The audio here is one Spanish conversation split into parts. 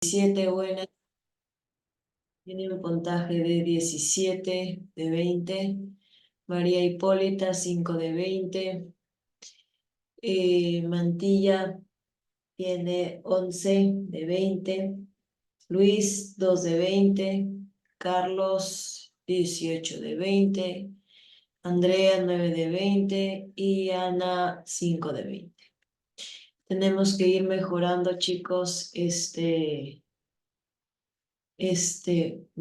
17 buenas, tiene un puntaje de 17 de 20. María Hipólita, 5 de 20. Mantilla tiene 11 de 20. Luis, 2 de 20. Carlos, 18 de 20. Andrea, 9 de 20. Y Ana, 5 de 20. Tenemos que ir mejorando, chicos.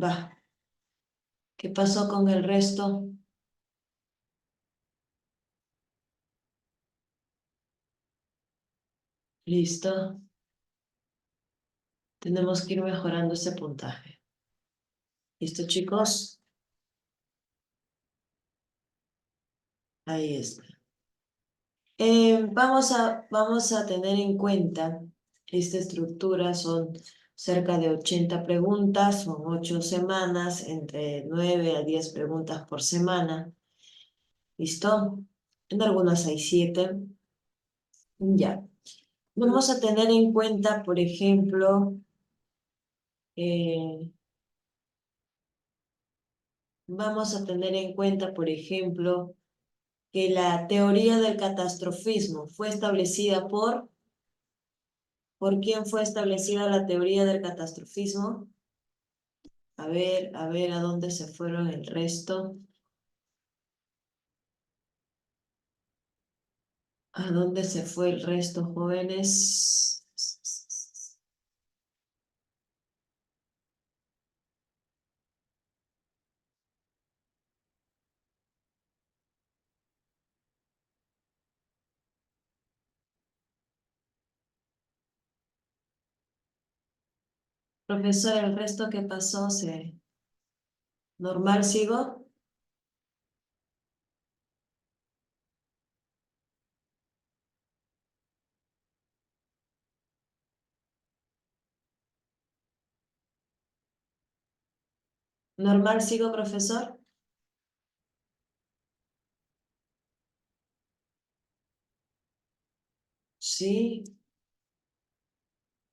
Va. ¿Qué pasó con el resto? Listo. Tenemos que ir mejorando ese puntaje. ¿Listo, chicos? Ahí está. Vamos a tener en cuenta esta estructura. Son cerca de 80 preguntas, son 8 semanas, entre 9 a 10 preguntas por semana. ¿Listo? En algunas hay 7. Ya. Vamos a tener en cuenta, por ejemplo, eh, que la teoría del catastrofismo fue establecida ¿por quién fue establecida la teoría del catastrofismo? A ver, ¿a dónde se fueron el resto? ¿A dónde se fue el resto, jóvenes? Profesor, ¿el resto qué pasó? ¿Normal sigo? ¿Normal sigo, profesor? Sí.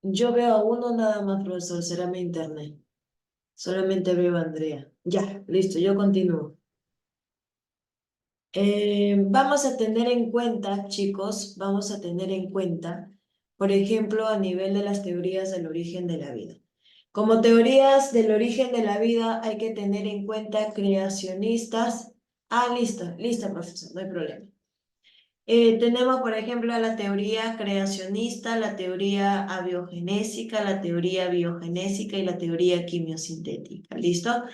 Yo veo a uno nada más, profesor, será mi internet. Solamente veo a Andrea. Ya, listo, yo continúo. Vamos a tener en cuenta, chicos, vamos a tener en cuenta, por ejemplo, a nivel de las teorías del origen de la vida. Como teorías del origen de la vida hay que tener en cuenta creacionistas. Ah, listo, listo, profesor, no hay problema. Tenemos, por ejemplo, la teoría creacionista, la teoría abiogenésica, la teoría biogenésica y la teoría quimiosintética. ¿Listo?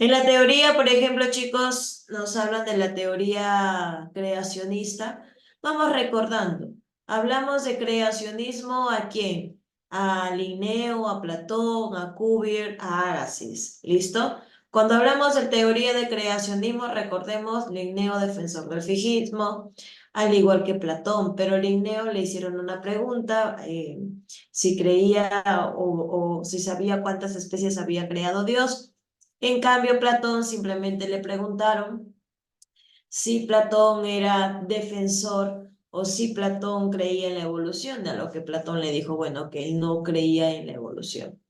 En la teoría, por ejemplo, chicos, nos hablan de la teoría creacionista. Vamos recordando. Hablamos de creacionismo ¿a quién? A Linneo, a Platón, a Cuvier, a Agassiz. ¿Listo? Cuando hablamos de teoría de creacionismo, recordemos Linneo, defensor del fijismo, al igual que Platón, pero a Linneo le hicieron una pregunta, si creía o si sabía cuántas especies había creado Dios. En cambio, Platón simplemente le preguntaron si Platón era defensor o si Platón creía en la evolución, a lo que Platón le dijo, bueno, que él no creía en la evolución.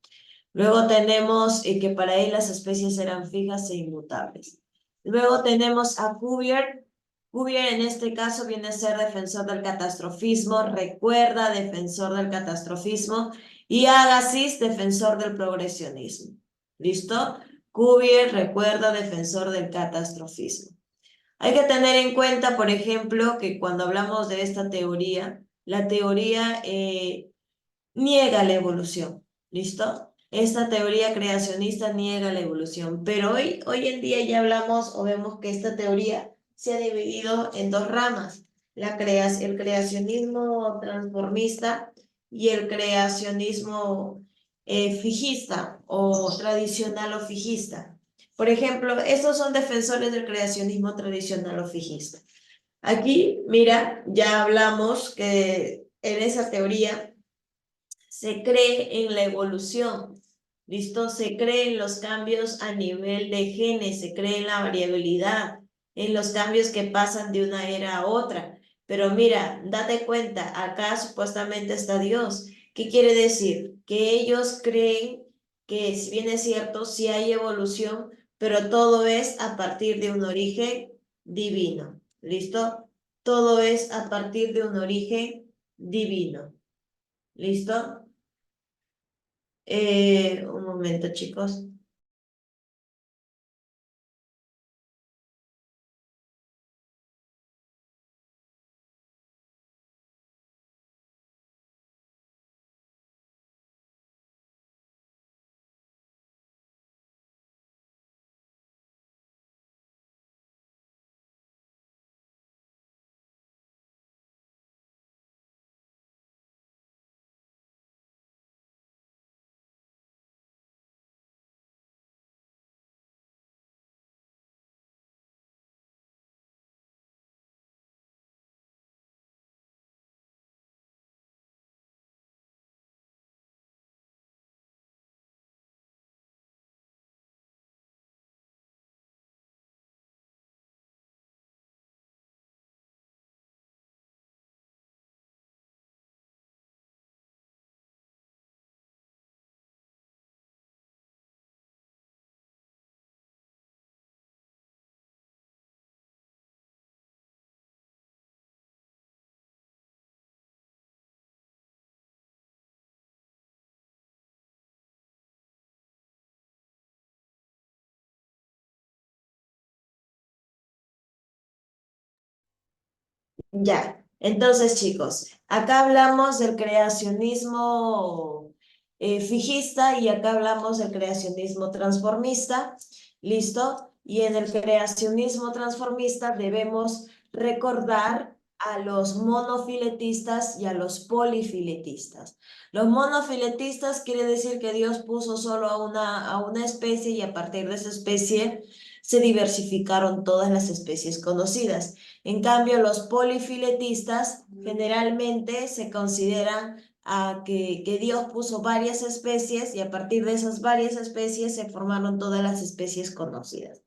Luego tenemos que para él las especies eran fijas e inmutables. Luego tenemos a Cuvier. Cuvier en este caso viene a ser defensor del catastrofismo, recuerda, defensor del catastrofismo, y Agassiz, defensor del progresionismo. ¿Listo? Cuvier, recuerda, defensor del catastrofismo. Hay que tener en cuenta, por ejemplo, que cuando hablamos de esta teoría, la teoría niega la evolución. ¿Listo? Esta teoría creacionista niega la evolución, pero hoy en día ya hablamos o vemos que esta teoría se ha dividido en dos ramas, el creacionismo transformista y el creacionismo fijista o tradicional o fijista. Por ejemplo, estos son defensores del creacionismo tradicional o fijista. Aquí, mira, ya hablamos que en esa teoría se cree en la evolución, ¿listo? Se cree en los cambios a nivel de genes, se cree en la variabilidad, en los cambios que pasan de una era a otra. Pero mira, date cuenta, acá supuestamente está Dios. ¿Qué quiere decir? Que ellos creen que, si bien es cierto, sí hay evolución, pero todo es a partir de un origen divino. ¿Listo? Todo es a partir de un origen divino. ¿Listo? Un momento, chicos. Ya, entonces chicos, acá hablamos del creacionismo fijista y acá hablamos del creacionismo transformista, ¿listo? Y en el creacionismo transformista debemos recordar a los monofiletistas y a los polifiletistas. Los monofiletistas quiere decir que Dios puso solo a una especie y a partir de esa especie se diversificaron todas las especies conocidas. En cambio, los polifiletistas generalmente se consideran que Dios puso varias especies y a partir de esas varias especies se formaron todas las especies conocidas.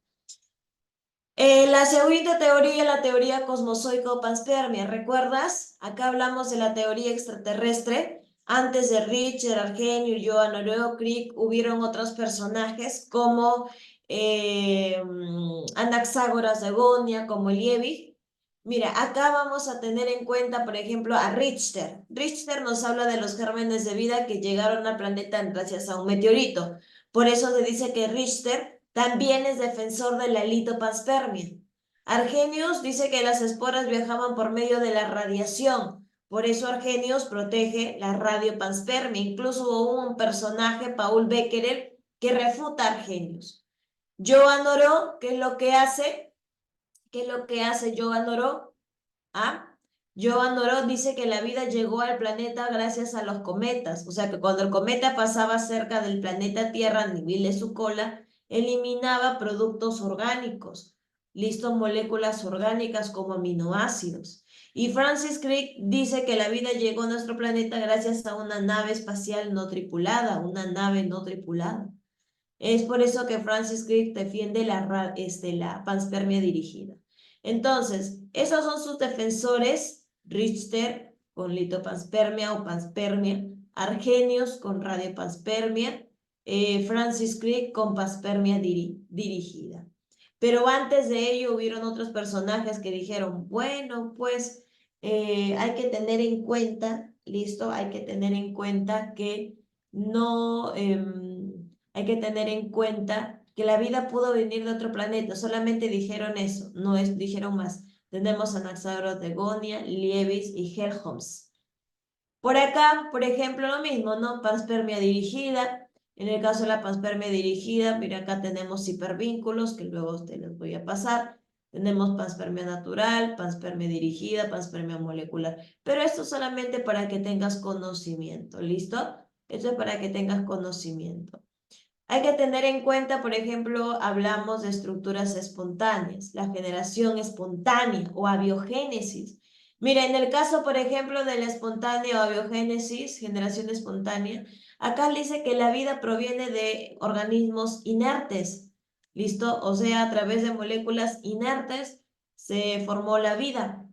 La segunda teoría, la teoría cosmozoico-panspermia. ¿Recuerdas? Acá hablamos de la teoría extraterrestre. Antes de Richter, Argenio, Johan Oreo, Crick, hubieron otros personajes como Anaxágoras de Gonia, como Liebig. Mira, acá vamos a tener en cuenta, por ejemplo, a Richter. Richter nos habla de los gérmenes de vida que llegaron al planeta gracias a un meteorito. Por eso se dice que Richter también es defensor de la litopanspermia. Arrhenius dice que las esporas viajaban por medio de la radiación. Por eso Arrhenius protege la radiopanspermia. Incluso hubo un personaje, Paul Becquerel, que refuta a Arrhenius. Joan Oro, ¿qué es lo que hace? ¿Qué es lo que hace Joan Oro? ¿Ah? Joan Oro dice que la vida llegó al planeta gracias a los cometas, o sea que cuando el cometa pasaba cerca del planeta Tierra a nivel de su cola, eliminaba productos orgánicos, listo, moléculas orgánicas como aminoácidos. Y Francis Crick dice que la vida llegó a nuestro planeta gracias a una nave espacial no tripulada, una nave no tripulada. Es por eso que Francis Crick defiende la panspermia dirigida. Entonces, esos son sus defensores: Richter con litopanspermia o panspermia, Arrhenius con radiopanspermia, Francis Crick con panspermia dirigida. Pero antes de ello hubieron otros personajes que dijeron, bueno, pues hay que tener en cuenta, listo, hay que tener en cuenta que no... hay que tener en cuenta que la vida pudo venir de otro planeta, solamente dijeron eso, no dijeron más. Tenemos Anaxágoras de Gonia, Liebig y Helmholtz. Por acá, por ejemplo, lo mismo, ¿no? Panspermia dirigida. En el caso de la panspermia dirigida, mira, acá tenemos hipervínculos, que luego te los voy a pasar. Tenemos panspermia natural, panspermia dirigida, panspermia molecular. Pero esto solamente para que tengas conocimiento, ¿listo? Esto es para que tengas conocimiento. Hay que tener en cuenta, por ejemplo, hablamos de estructuras espontáneas, la generación espontánea o abiogénesis. Mira, en el caso, por ejemplo, de la espontánea o abiogénesis, generación espontánea, acá dice que la vida proviene de organismos inertes, ¿listo? O sea, a través de moléculas inertes se formó la vida.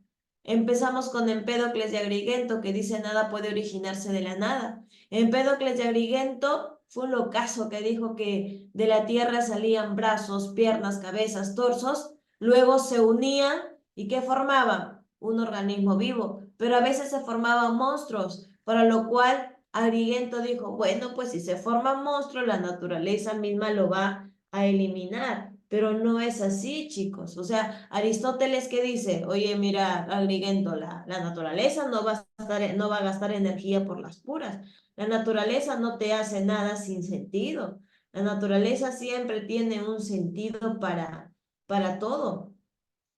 Empezamos con Empédocles de Agrigento, que dice nada puede originarse de la nada. Empédocles de Agrigento fue un locazo que dijo que de la tierra salían brazos, piernas, cabezas, torsos, luego se unían y ¿qué formaban? Un organismo vivo, pero a veces se formaban monstruos, para lo cual Agrigento dijo, bueno, pues si se forman monstruos, la naturaleza misma lo va a eliminar. Pero no es así, chicos. O sea, Aristóteles, ¿qué dice? Oye, mira, Agrigento, la naturaleza no va a gastar energía por las puras. La naturaleza no te hace nada sin sentido. La naturaleza siempre tiene un sentido para todo.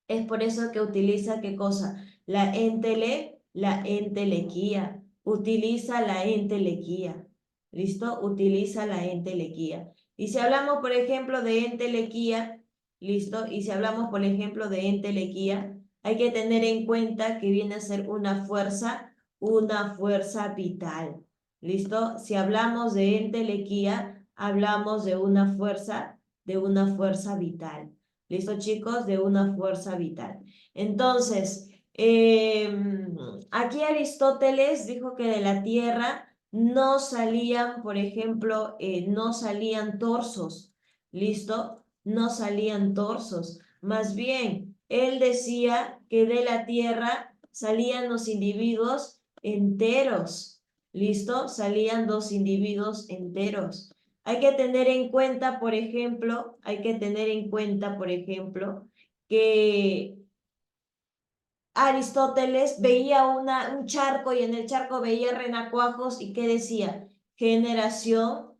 Es por eso que utiliza ¿qué cosa? La entelequía. Utiliza la entelequía. ¿Listo? Utiliza la entelequía. Y si hablamos, por ejemplo, de entelequía, ¿listo? Y si hablamos, por ejemplo, de entelequía, hay que tener en cuenta que viene a ser una fuerza vital. ¿Listo? Si hablamos de entelequía, hablamos de una fuerza vital. ¿Listo, chicos? De una fuerza vital. Entonces, aquí Aristóteles dijo que de la Tierra no salían, por ejemplo, no salían torsos. ¿Listo? No salían torsos. Más bien, él decía que de la Tierra salían los individuos enteros. ¿Listo? Salían dos individuos enteros. Hay que tener en cuenta, por ejemplo, que Aristóteles veía un charco y en el charco veía renacuajos y ¿qué decía? Generación,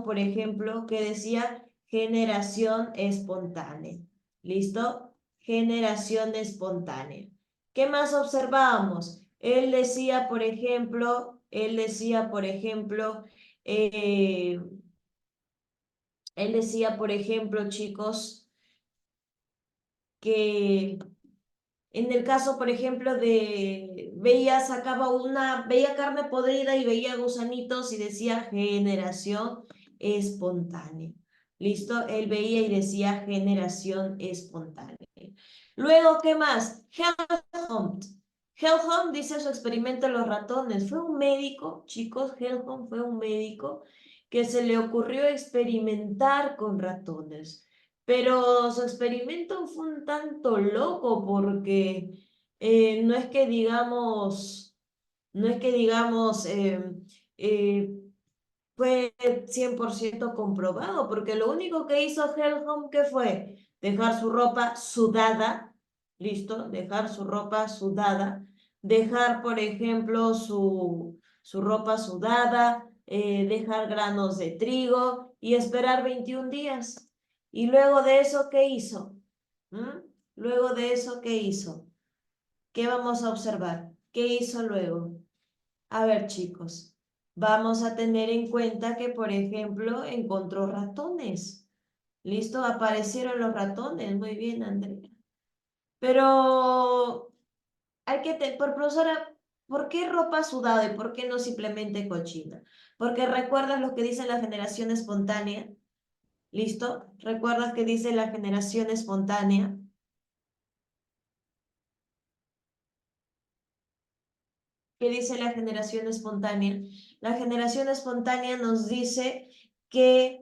por ejemplo, ¿qué decía? Generación espontánea. ¿Listo? Generación espontánea. ¿Qué más observábamos? Eh, él decía, por ejemplo, chicos, que en el caso, por ejemplo, veía carne podrida y veía gusanitos y decía generación espontánea. ¿Listo? Él veía y decía generación espontánea. Luego, ¿qué más? Helmholtz. Helmholtz dice su experimento en los ratones. Fue un médico, chicos, Helmholtz fue un médico que se le ocurrió experimentar con ratones. Pero su experimento fue un tanto loco porque no es que digamos, no es que digamos, eh, fue 100% comprobado, porque lo único que hizo Helmholtz, ¿qué fue? Dejar su ropa sudada, ¿listo? Dejar su ropa sudada, dejar, por ejemplo, su ropa sudada, dejar granos de trigo y esperar 21 días. Y luego de eso, ¿qué hizo? ¿Mm? Luego de eso, ¿qué hizo? ¿Qué vamos a observar? ¿Qué hizo luego? A ver, chicos, vamos a tener en cuenta que, por ejemplo, encontró ratones. ¿Listo? Aparecieron los ratones. Muy bien, Andrea. Pero por profesora, ¿por qué ropa sudada y por qué no simplemente cochina? Porque recuerdas lo que dice la generación espontánea. ¿Listo? ¿Recuerdas que dice la generación espontánea? ¿Qué dice la generación espontánea? La generación espontánea nos dice que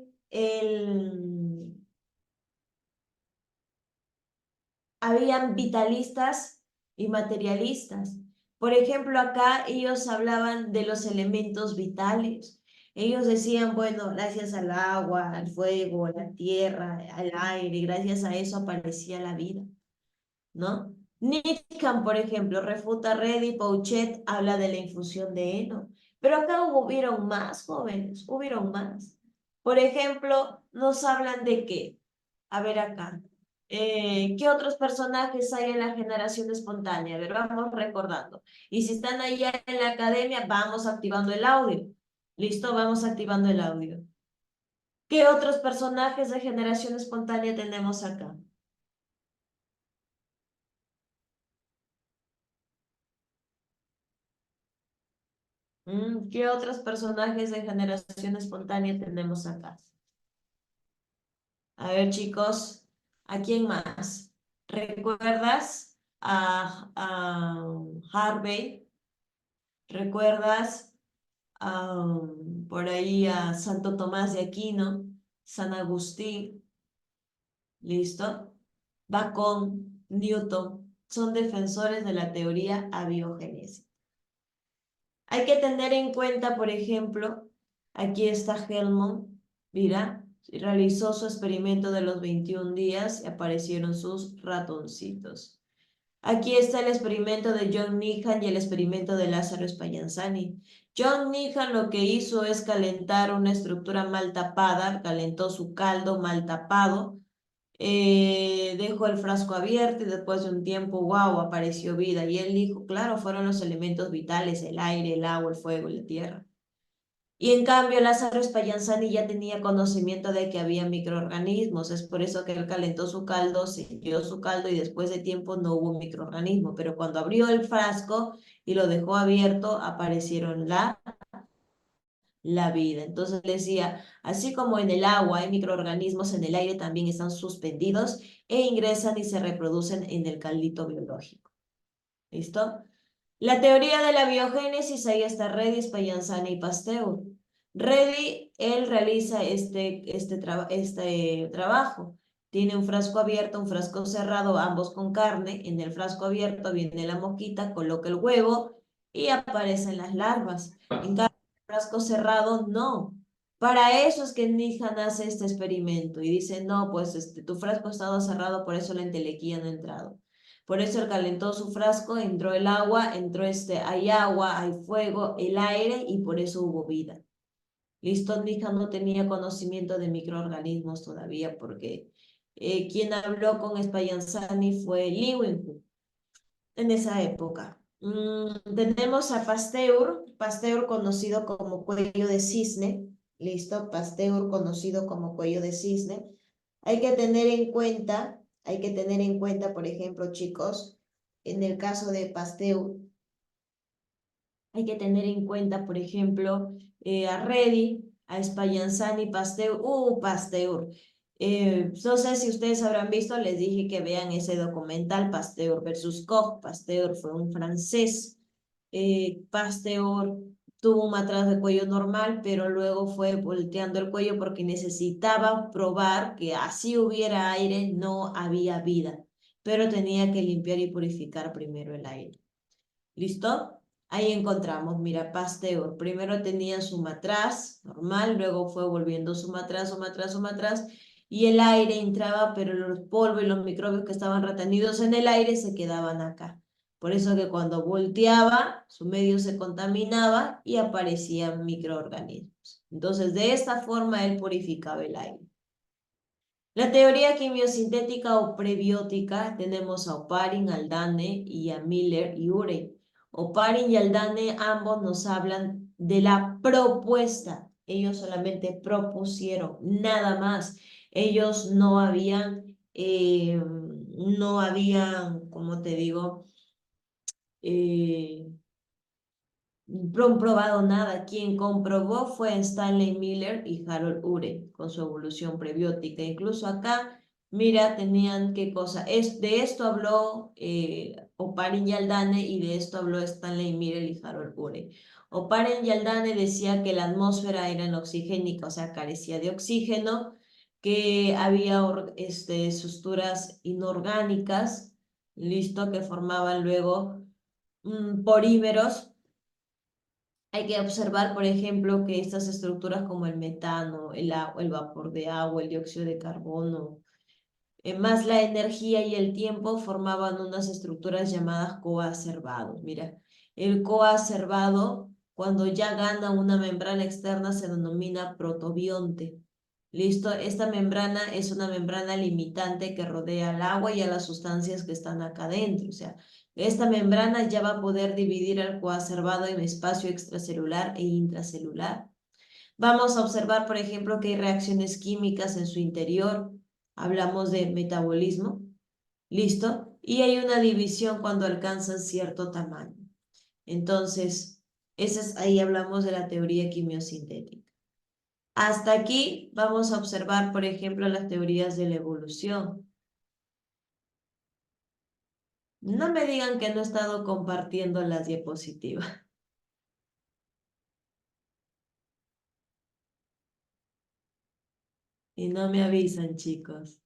habían vitalistas y materialistas. Por ejemplo, acá ellos hablaban de los elementos vitales. Ellos decían, bueno, gracias al agua, al fuego, a la tierra, al aire, gracias a eso aparecía la vida, ¿no? Nitschke, por ejemplo, refuta Reddy, Pouchet, habla de la infusión de heno. Pero acá hubieron más jóvenes, hubieron más. Por ejemplo, nos hablan de qué. A ver acá. ¿Qué otros personajes hay en la generación espontánea? A ver, vamos recordando. Y si están allá en la academia, vamos activando el audio. ¿Listo? Vamos activando el audio. ¿Qué otros personajes de generación espontánea tenemos acá? ¿Qué otros personajes de generación espontánea tenemos acá? A ver, chicos, ¿a quién más? ¿Recuerdas? a Harvey, ¿recuerdas? Por ahí a Santo Tomás de Aquino, San Agustín, ¿listo? Bacon, Newton, son defensores de la teoría abiogénesis. Hay que tener en cuenta, por ejemplo, aquí está Helmont, mira, realizó su experimento de los 21 días y aparecieron sus ratoncitos. Aquí está el experimento de John Nihan y el experimento de Lázaro Spallanzani. John Nihan lo que hizo es calentar una estructura mal tapada, calentó su caldo mal tapado, dejó el frasco abierto y después de un tiempo, wow, apareció vida. Y él dijo, claro, fueron los elementos vitales, el aire, el agua, el fuego y la tierra. Y en cambio, Lázaro Spallanzani ya tenía conocimiento de que había microorganismos, es por eso que él calentó su caldo, sirvió su caldo y después de tiempo no hubo microorganismo, pero cuando abrió el frasco y lo dejó abierto, aparecieron la vida. Entonces decía, así como en el agua hay microorganismos, en el aire también están suspendidos e ingresan y se reproducen en el caldito biológico. ¿Listo? La teoría de la biogénesis, ahí está Reddy, Spallanzani y Pasteur. Reddy, él realiza este trabajo. Tiene un frasco abierto, un frasco cerrado, ambos con carne. En el frasco abierto viene la mosquita, coloca el huevo y aparecen las larvas. En cambio, el frasco cerrado, no. Para eso es que Nihan hace este experimento y dice, no, pues tu frasco ha estado cerrado, por eso la entelequía no ha entrado. Por eso él calentó su frasco, entró el agua, hay agua, hay fuego, el aire y por eso hubo vida. Listo, Nihan no tenía conocimiento de microorganismos todavía porque quien habló con Spallanzani fue Leeuwenhoek en esa época. Tenemos a Pasteur, Pasteur conocido como cuello de cisne, listo, Pasteur conocido como cuello de cisne. Hay que tener en cuenta, por ejemplo, chicos, en el caso de Pasteur, hay que tener en cuenta, por ejemplo, a Reddy, a Spallanzani, Pasteur, Pasteur. No sé si ustedes habrán visto, les dije que vean ese documental, Pasteur versus Koch. Pasteur fue un francés. Pasteur tuvo un matraz de cuello normal, pero luego fue volteando el cuello porque necesitaba probar que así hubiera aire, no había vida, pero tenía que limpiar y purificar primero el aire. ¿Listo? Ahí encontramos, mira, Pasteur. Primero tenía su matraz normal, luego fue volviendo su matraz, su matraz, su matraz, y el aire entraba, pero los polvos y los microbios que estaban retenidos en el aire se quedaban acá. Por eso que cuando volteaba, su medio se contaminaba y aparecían microorganismos. Entonces, de esta forma, él purificaba el aire. La teoría quimiosintética o prebiótica tenemos a Oparin, Aldane y a Miller y Urey. Oparin y Aldane ambos nos hablan de la propuesta. Ellos solamente propusieron, nada más. Ellos no habían, como te digo, eh, probado nada. Quien comprobó fue Stanley Miller y Harold Urey con su evolución prebiótica. Incluso acá, mira, tenían qué cosa. De esto habló Oparin y Aldane y de esto habló Stanley Miller y Harold Urey. Oparin y Aldane decía que la atmósfera era inoxigénica, o sea, carecía de oxígeno, que había susturas inorgánicas, listo, que formaban luego polímeros. Hay que observar, por ejemplo, que estas estructuras como el metano, el vapor de agua, el dióxido de carbono, más la energía y el tiempo formaban unas estructuras llamadas coacervados. Mira, el coacervado, cuando ya gana una membrana externa, se denomina protobionte. ¿Listo? Esta membrana es una membrana limitante que rodea al agua y a las sustancias que están acá dentro. O sea, esta membrana ya va a poder dividir al coacervado en espacio extracelular e intracelular. Vamos a observar, por ejemplo, que hay reacciones químicas en su interior. Hablamos de metabolismo. ¿Listo? Y hay una división cuando alcanzan cierto tamaño. Entonces, ahí hablamos de la teoría quimiosintética. Hasta aquí vamos a observar, por ejemplo, las teorías de la evolución. No me digan que no he estado compartiendo las diapositivas. Y no me avisan, chicos.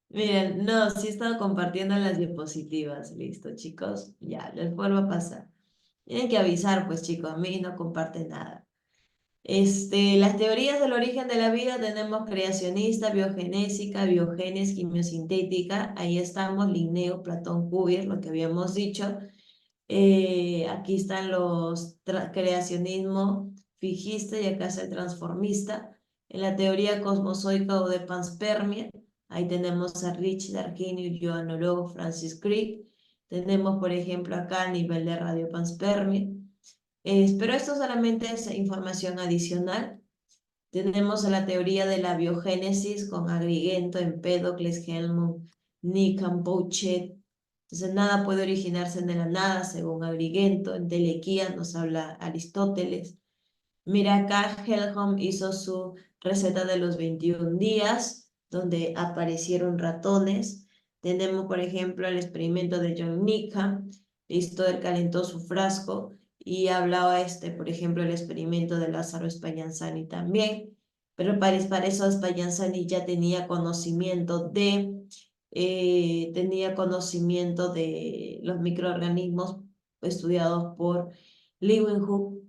Miren, no, sí he estado compartiendo las diapositivas. Listo, chicos. Ya, les vuelvo a pasar. Tienen que avisar, pues, chicos. A mí no comparten nada. Las teorías del origen de la vida tenemos creacionista, biogenésica, biogénesis, quimiosintética. Ahí estamos, Linneo, Platón, Cuvier, lo que habíamos dicho. Aquí están los creacionismo fijista y acá es el transformista. En la teoría cosmozoica o de panspermia, ahí tenemos a Rich, Argenio, Joan Oro, Francis Crick. Tenemos, por ejemplo, acá a nivel de radiopanspermia. Pero esto solamente es información adicional. Tenemos la teoría de la biogénesis con Agrigento, Empédocles, Helmont, Nican, Pouchet. Entonces, nada puede originarse de la nada, según Agrigento. En Telequía nos habla Aristóteles. Mira acá, Helmont hizo su receta de los 21 días, donde aparecieron ratones. Tenemos, por ejemplo, el experimento de John Nica. Listo, él calentó su frasco y hablaba, por ejemplo, el experimento de Lázaro Spallanzani también. Pero para eso Spallanzani ya tenía conocimiento de los microorganismos estudiados por Leeuwenhoek.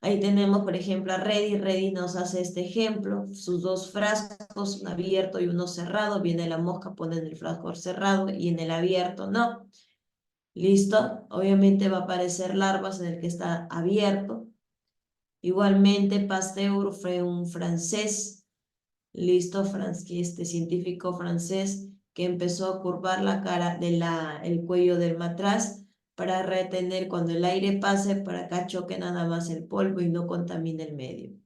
Ahí tenemos, por ejemplo, a Reddy. Reddy nos hace este ejemplo. Sus dos frascos, un abierto y uno cerrado. Viene la mosca, pone en el frasco cerrado y en el abierto no. ¿Listo? Obviamente va a aparecer larvas en el que está abierto. Igualmente, Pasteur fue un francés. ¿Listo? Este científico francés que empezó a curvar la cara el cuello del matraz para retener cuando el aire pase, para acá choque nada más el polvo y no contamine el medio.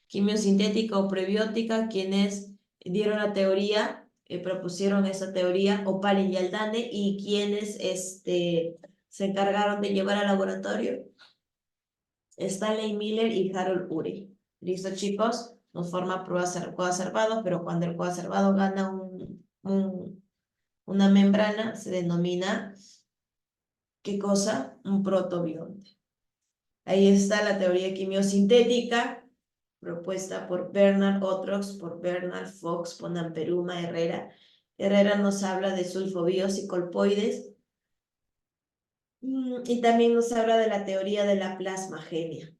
Quimiosintética o prebiótica, quienes dieron la teoría, propusieron esa teoría, Opalen y Aldane, y quienes se encargaron de llevar al laboratorio, Stanley Miller y Harold Urey. ¿Listo, chicos? Nos forma pruebas coacervados, pero cuando el coacervado gana una membrana, se denomina, ¿qué cosa? Un protobionte. Ahí está la teoría quimiosintética, propuesta por Bernard Otrox, por Bernard Fox, Ponamperuma, Herrera. Herrera nos habla de sulfovíos y colpoides. Y también nos habla de la teoría de la plasmagenia.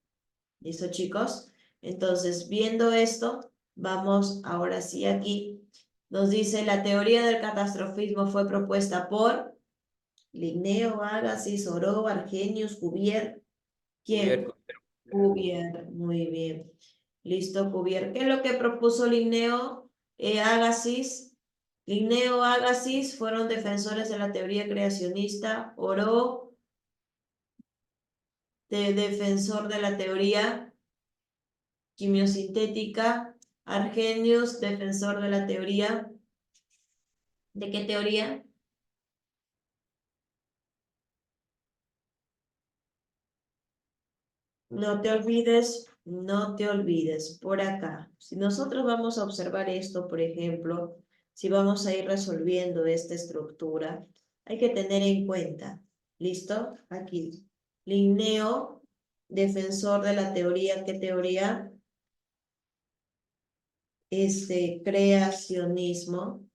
¿Listo, chicos? Entonces, viendo esto, vamos ahora sí aquí. Nos dice, la teoría del catastrofismo fue propuesta por Linneo, Agassiz, Oro, Argenius, Cuvier. ¿Quién? Cuvier, muy bien. Listo, Cuvier. ¿Qué es lo que propuso Linneo, Agassiz? Linneo, Agassiz fueron defensores de la teoría creacionista. Oro, defensor de la teoría quimiosintética. Argenius, defensor de la teoría. ¿De qué teoría? No te olvides, no te olvides, por acá. Si nosotros vamos a observar esto, por ejemplo, si vamos a ir resolviendo esta estructura, hay que tener en cuenta, ¿listo? Aquí, Linneo, defensor de la teoría, ¿qué teoría? Creacionismo,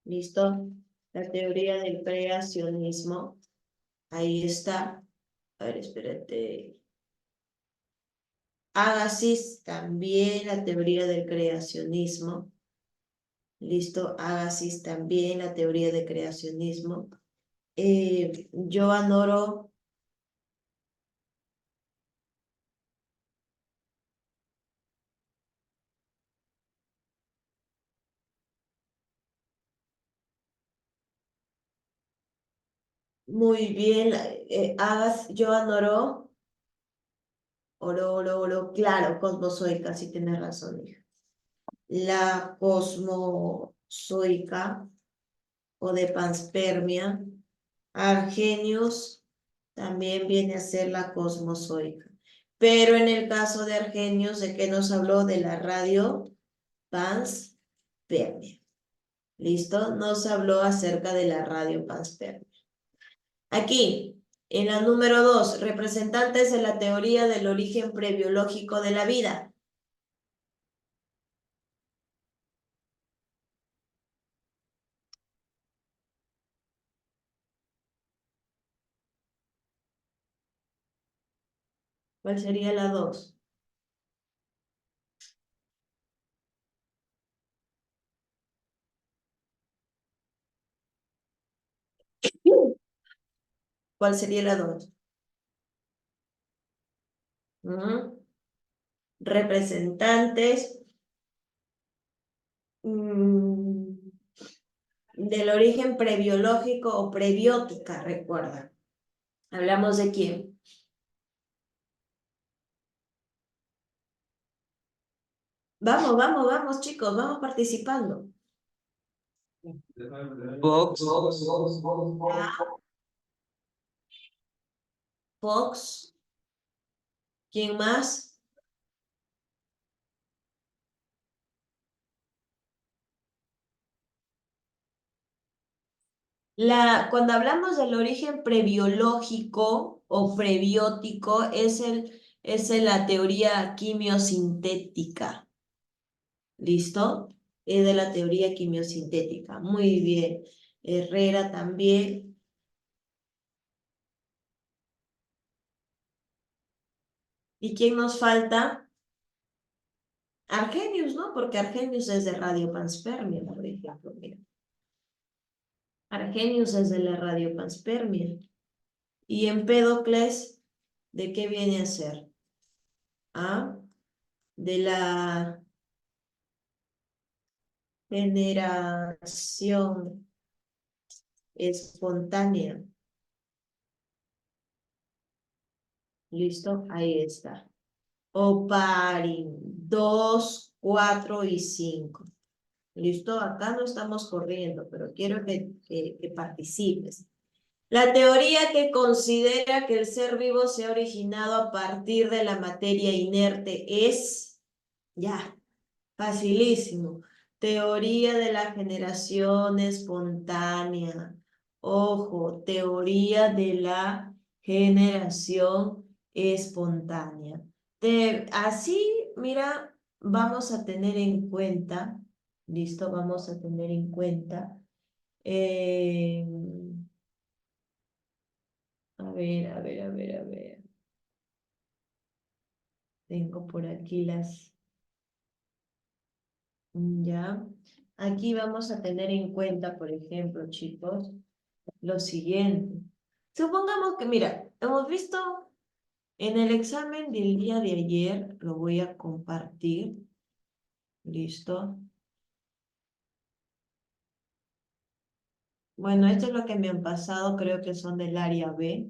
¿listo? La teoría del creacionismo, ahí está. A ver, espérate. Agassiz, también la teoría del creacionismo. Listo, Agassiz también la teoría del creacionismo. Joan Oro, muy bien. Joan Oro, claro, cosmozoica, sí tienes razón, hija. La cosmozoica o de panspermia. Argenius también viene a ser la cosmozoica. Pero en el caso de Argenius, ¿de qué nos habló? De la radio panspermia. panspermia. ¿Listo? Nos habló acerca de la radiopanspermia. Aquí, en la número 2, representantes de la teoría del origen prebiológico de la vida. ¿Cuál sería la 2? ¿Cuál sería la 2? Representantes del origen prebiológico o prebiótica, recuerda. ¿Hablamos de quién? Vamos, vamos, vamos, chicos, vamos participando. Fox, Fox. ¿Quién más? Cuando hablamos del origen prebiológico o prebiótico, es la teoría quimiosintética. ¿Listo? Es de la teoría quimiosintética. Muy bien. Herrera también. ¿Y quién nos falta? Argenius, ¿no? Porque Argenius es de radiopanspermia, por ejemplo. Mira. Argenius es de la radiopanspermia. Y Empédocles, ¿de qué viene a ser? ¿Ah? De la generación espontánea. ¿Listo? Ahí está. Oparin 2, 4 y 5. ¿Listo? Acá no estamos corriendo, pero quiero que participes. La teoría que considera que el ser vivo se ha originado a partir de la materia inerte es, ya, facilísimo, teoría de la generación espontánea. Ojo, teoría de la generación espontánea. Así, mira, vamos a tener en cuenta, listo, vamos a tener en cuenta. A ver, a ver, a ver, a ver. Tengo por aquí las... Ya. Aquí vamos a tener en cuenta, por ejemplo, chicos, lo siguiente. Supongamos que, mira, hemos visto en el examen del día de ayer, lo voy a compartir. ¿Listo? Bueno, esto es lo que me han pasado, creo que son del área B.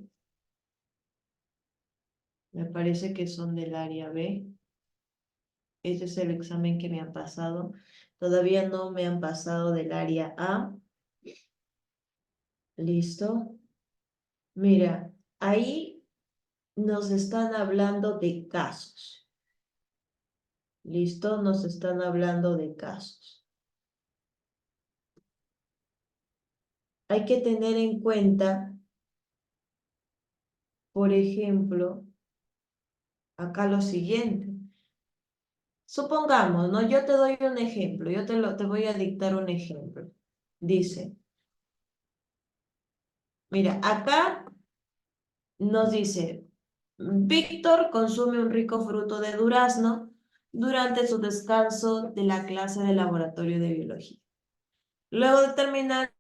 Me parece que son del área B. Este es el examen que me han pasado. Todavía no me han pasado del área A. ¿Listo? Mira, ahí nos están hablando de casos. ¿Listo? Nos están hablando de casos. Hay que tener en cuenta, por ejemplo, acá lo siguiente. Supongamos, ¿no? Yo te doy un ejemplo, te voy a dictar un ejemplo. Dice, mira, acá nos dice, Víctor consume un rico fruto de durazno durante su descanso de la clase de laboratorio de biología. Luego de terminar